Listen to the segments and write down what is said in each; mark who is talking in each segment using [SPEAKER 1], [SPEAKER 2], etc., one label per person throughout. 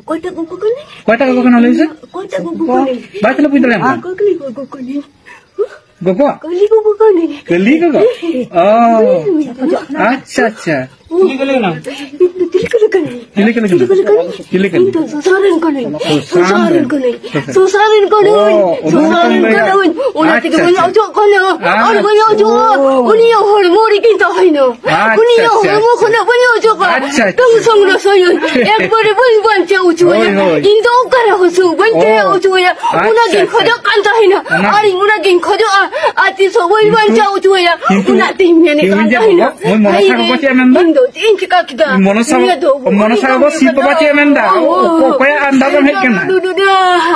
[SPEAKER 1] Kota kuku kene.
[SPEAKER 2] Kota kuku kene lagi sih?
[SPEAKER 1] Kota kuku kene.
[SPEAKER 2] Baca lu pintar yang
[SPEAKER 1] Aku kali kuku kene.
[SPEAKER 2] Gogo?
[SPEAKER 1] Kali kuku kene.
[SPEAKER 2] Kali gogo? Oh. Acha. Kili kali na? Kili kali.
[SPEAKER 1] Itu susaran kene.
[SPEAKER 2] Susaran kene.
[SPEAKER 1] Una tiga banyak cok kene. Orang banyak cok. Uni yang hormon kita hina. Uni yang hormon kena banyak cok. Kamu sangat saya. Ek beri buan jauh cok ya. Indo kara husu buan jauh cok ya. Una gin khodok kanta hina. Ari una gin khodok ati so buan jauh cok ya. Una timnya ni kanta hina. Indo inci kaki dah.
[SPEAKER 2] Monosal bos si baca menda. Kau anda kan hek kena.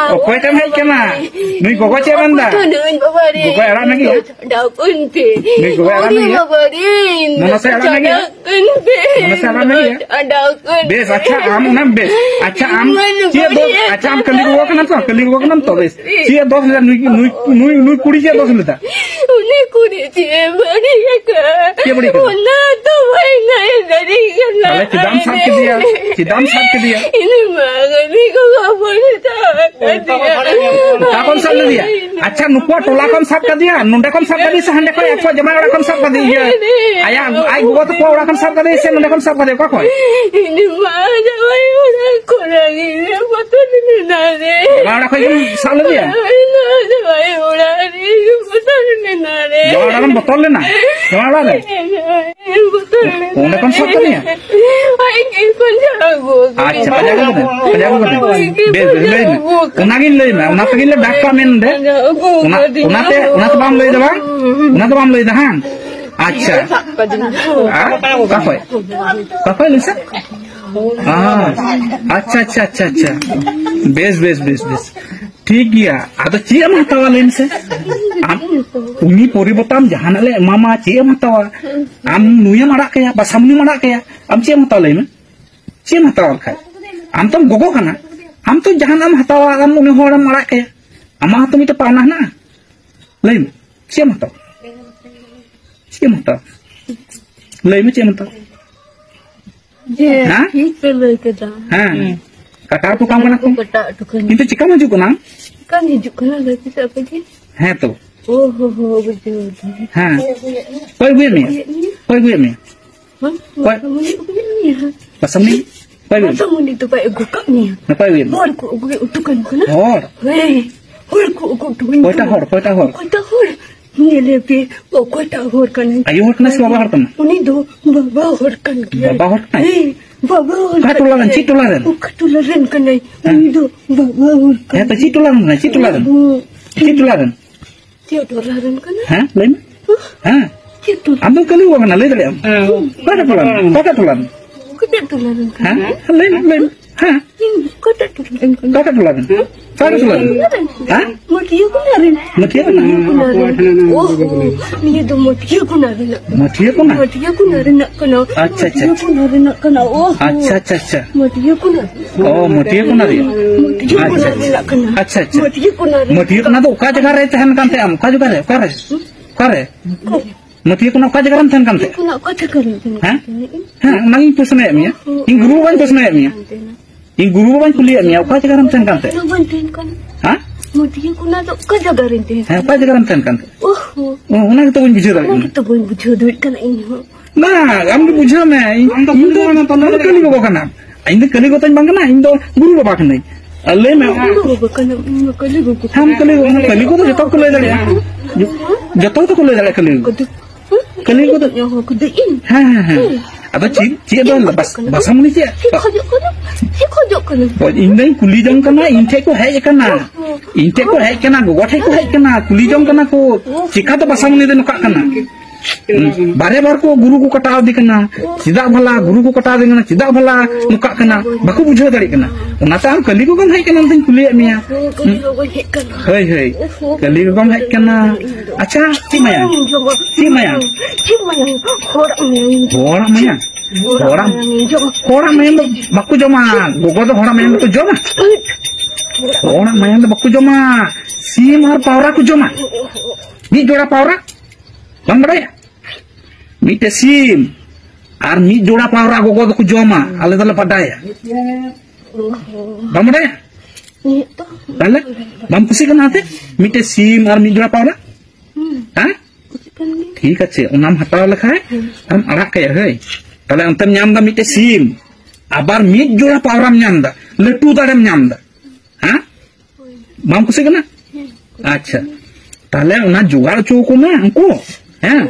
[SPEAKER 2] Kau kan hek kena. Nui kau baca menda. Kau era lagi.
[SPEAKER 1] Dah kunti.
[SPEAKER 2] Nui kau era lagi. Monosal lagi. Monosal lagi.
[SPEAKER 1] Dah kunti.
[SPEAKER 2] Bes, acha am nam bes. Acha am. Cia dos. Acha am kali gua kan apa? Kali gua kan apa bes? Cia dos le nui kuri cia dos le ta.
[SPEAKER 1] Uni kuri cia beri ke.
[SPEAKER 2] Cia beri ke.
[SPEAKER 1] Una tu baik dari kena.
[SPEAKER 2] Kalau cidam sab ke dia.
[SPEAKER 1] Ini mah ni kau apa ni tak?
[SPEAKER 2] Takon sab le dia. Acha nukwa tola kon sab ke dia. Nunda kon sab ke dia sehande kau apa jemaah orang kon sab ke dia. Ayah, gua tu kau orang kon sab ke dia. Saya nunda kon sab ke dia kau.
[SPEAKER 1] Ini mah jawai orang kurang ini betul ni nade.
[SPEAKER 2] Orang kau yang sab le dia.
[SPEAKER 1] Ini jawai orang ini betul ni nade.
[SPEAKER 2] Orang betul le na. Orang le.
[SPEAKER 1] Betul.
[SPEAKER 2] Nunda kon sab ke dia.
[SPEAKER 1] Ay kon jago.
[SPEAKER 2] Acha pajago kan. Bes lei na. Unagin lei na. Una tagin le back pa men de. Una bam lei da bang. Una bam lei da hang. Acha. Apa lisa? Acha. Bes. ठीक गया आता चे महतावा लेन से उनी परिवर्तन जहां ले मामा चे महतावा आम नुया माड़ा के बसामनी माड़ा के आम चे महतावा ले में चे महतावा खाय आम तो गोगो खाना आम तो जहां आम हतावा आम उनी होड़ माड़ा के आमा तो मिटे पाना ना ले में चे महतावा ले में चे महतावा हां
[SPEAKER 1] ठीक पे ले के जा
[SPEAKER 2] हां Kakak tukang mana kau? Itu cika maju kunang?
[SPEAKER 1] Kan hijuk kena lagi siapa je?
[SPEAKER 2] Heh tu.
[SPEAKER 1] Oh betul.
[SPEAKER 2] Ha. Kau gue ni? Pasang ni?
[SPEAKER 1] Pasang ni tu baik gukak ni.
[SPEAKER 2] Apa gue?
[SPEAKER 1] Hor ku gue utukan kena.
[SPEAKER 2] Hor.
[SPEAKER 1] Hor ku utukan.
[SPEAKER 2] Kau tak hor.
[SPEAKER 1] Ni lebih kau tak hor kan?
[SPEAKER 2] Ayo hor kena siapa hor tu?
[SPEAKER 1] Uni do baba hor kan?
[SPEAKER 2] Baba hor kan?
[SPEAKER 1] Baba hor.
[SPEAKER 2] Katularan, citularan.
[SPEAKER 1] Katularan kan? Uni do baba hor kan?
[SPEAKER 2] Ya, citularan.
[SPEAKER 1] Citularan kan?
[SPEAKER 2] Hah, lain? Hah? Ambil kali uang mana? Lain tak? Kata tulan. Hah? Lain. Hah?
[SPEAKER 1] Kata
[SPEAKER 2] tulan. Hah?
[SPEAKER 1] Matiya kunarin. Oh, ni do matiya kunarin. Matiya kunarin nak kena.
[SPEAKER 2] Acha.
[SPEAKER 1] Kunarin nak kena. Oh.
[SPEAKER 2] Acha.
[SPEAKER 1] Matiya kunarin.
[SPEAKER 2] Oh, matiya kunarin.
[SPEAKER 1] Nak kena.
[SPEAKER 2] Acha.
[SPEAKER 1] Matiya kunarin.
[SPEAKER 2] Matiya kunarin tu uka jaga reh tahan kan te am. Uka jaga reh. Kare. Matiya kunarin uka jaga reh tahan kan te.
[SPEAKER 1] Kuna uka jaga reh.
[SPEAKER 2] Hah? Nang itu sana ya? Ing guru ban tu sana ya? Ing guru ban kuliah ya? Uka jaga reh tahan kan te. Hah?
[SPEAKER 1] Matiya kunarin uka jaga reh te.
[SPEAKER 2] Uka jaga reh tahan kan te.
[SPEAKER 1] Oh.
[SPEAKER 2] Una kita pun bujur lagi.
[SPEAKER 1] Kita pun bujur duit kan ini.
[SPEAKER 2] Nah, kamu bujur me. Indo kali bawa kana. Indo kali kau tanya bangkana. Indo guru bawa kana. ले मैं हम कली को तो जतक को ले जाले जतक तो को ले जाले कली को तो हां अब ची दो बस हमनी ची इंदई कुली जंग कना इंथे को है कना गोठे को है कना कुली जंग कना को चिका तो बस हमनी दे नुका कना बारे बार को गुरु को कटाव दी कना चिदा भला गुरु को कटाव दी कना चिदा भला नुका कना बाको बुझो दाड़ी कना उनाता हम कली को गम है कना तन कुली मिया होय कली को गम है कना अच्छा ची माया होड़ा माया बाको जमा गोगो तो होड़ा माया तो जमा होड़ा माया तो बाको जमा सीम और पावरा को जमा नी जोड़ा Pawara bang badaya mite sim ar mi joda pawra gogo ko joma ale dala padaya Bam ada ya? Tahle bam kusi kan hate? Mite sim ar mid jora paura? Hah? ठीक আছে ওনাম হাতাও লেখায় আম আড়াক কে হই তাহলে অন্তম ñamda mite sim আবার meet জোড়া পাওরাম ñamda লটু দাড়েম ñamda হ্যাঁ বাম কুসি কেনা আচ্ছা তাহলে ওনা জোগাড় চৌকো মা আঙ্কু হ্যাঁ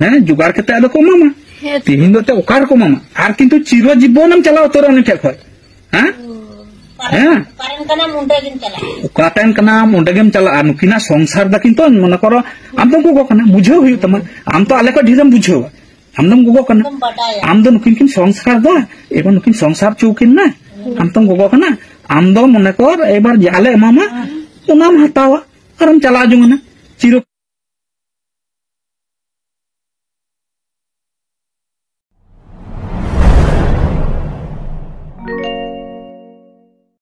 [SPEAKER 2] হ্যাঁ জোগাড় কেতে আদো কো মামা তিহিন দতে ওকার কো মামা আর কিন্তু চির জীবনম চালাও তোর অনেক ঠেক হয় হ্যাঁ হ্যাঁ ukaten kana mundagem chala nukina songsar da kintu mona koro amdom gogo kana bujhau hu tama am to ale ko dhidam bujhau amdom gogo kana amdom nukin kin songsar da ebar nukin songsar choukin na amdom gogo kana amdom mona kor ebar jale mama unam hatawa aram chala jungana chiro